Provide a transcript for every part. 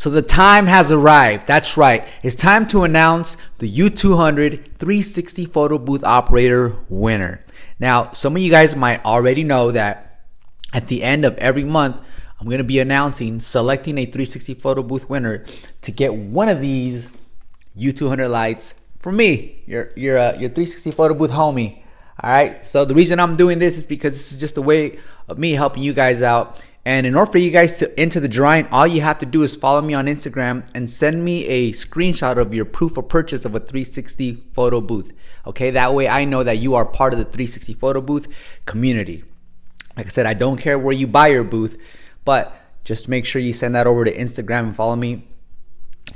So the time has arrived. That's right. It's time to announce the U200 360 photo booth operator winner. Now, some of you guys might already know that at the end of every month, I'm going to be selecting a 360 photo booth winner to get one of these U200 lights from me, your 360 photo booth homie. All right. So the reason I'm doing this is because this is just a way of me helping you guys out. And in order for you guys to enter the drawing, all you have to do is follow me on Instagram and send me a screenshot of your proof of purchase of a 360 photo booth. Okay, that way I know that you are part of the 360 photo booth community. Like I said, I don't care where you buy your booth, but just make sure you send that over to Instagram and follow me.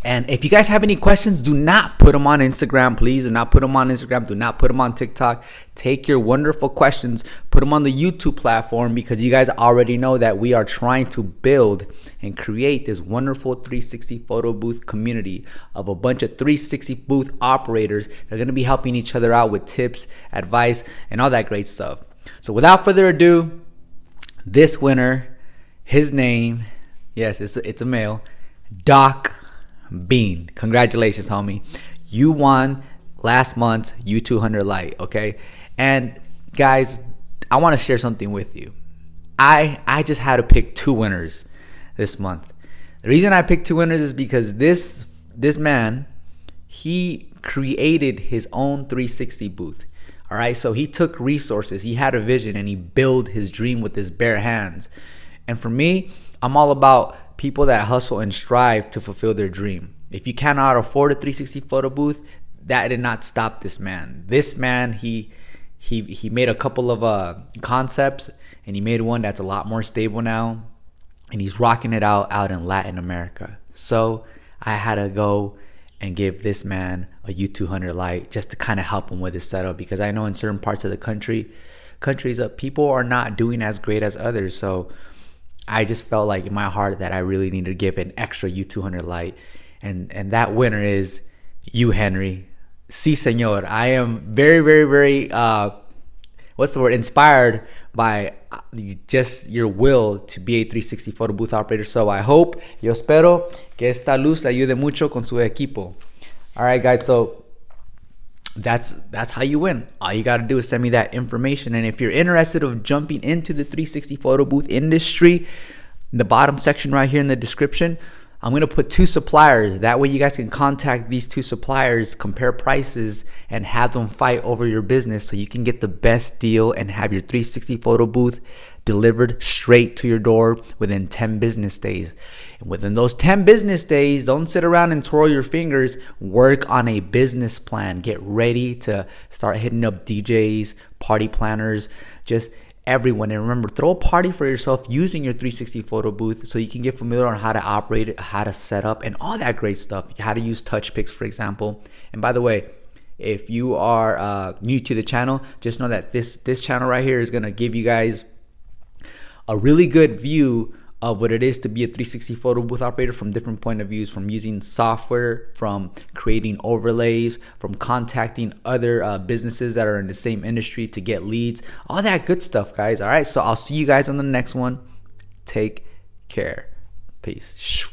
And if you guys have any questions, do not put them on Instagram. Please do not put them on Instagram. Do not put them on TikTok. Take your wonderful questions, put them on the YouTube platform, because you guys already know that we are trying to build and create this wonderful 360 photo booth community of a bunch of 360 booth operators that are going to be helping each other out with tips, advice, and all that great stuff. So without further ado, this winner, his name, yes, it's a male, Doc Bean. Congratulations, homie. You won last month's U200 light, okay? And guys, I want to share something with you. I just had to pick two winners this month. The reason I picked two winners is because this man, he created his own 360 booth. All right, so he took resources, he had a vision, and he built his dream with his bare hands. And for me, I'm all about people that hustle and strive to fulfill their dream. If you cannot afford a 360 photo booth, that did not stop this man. This man, he made a couple of concepts, and he made one that's a lot more stable now, and he's rocking it out in Latin America. So I had to go and give this man a U200 light just to kind of help him with his setup, because I know in certain parts of the countries, people are not doing as great as others. So I just felt like in my heart that I really needed to give an extra U200 light. And that winner is you, Henry. Si, senor. I am very, very, very, inspired by just your will to be a 360 photo booth operator. So I hope, yo espero que esta luz le ayude mucho con su equipo. All right, guys. So that's how you win. All you got to do is send me that information. And if you're interested of jumping into the 360 photo booth industry, in the bottom section right here in the description, I'm going to put two suppliers. That way you guys can contact these two suppliers, compare prices, and have them fight over your business so you can get the best deal and have your 360 photo booth delivered straight to your door within 10 business days. And within those 10 business days, don't sit around and twirl your fingers. Work on a business plan. Get ready to start hitting up DJs, party planners, just everyone. And remember, throw a party for yourself using your 360 photo booth so you can get familiar on how to operate it, how to set up, and all that great stuff. How to use touch picks, for example. And by the way, if you are new to the channel, just know that this channel right here is going to give you guys a really good view of what it is to be a 360 photo booth operator from different point of views, from using software, from creating overlays, from contacting other businesses that are in the same industry to get leads, all that good stuff, guys. All right, so I'll see you guys on the next one. Take care. Peace.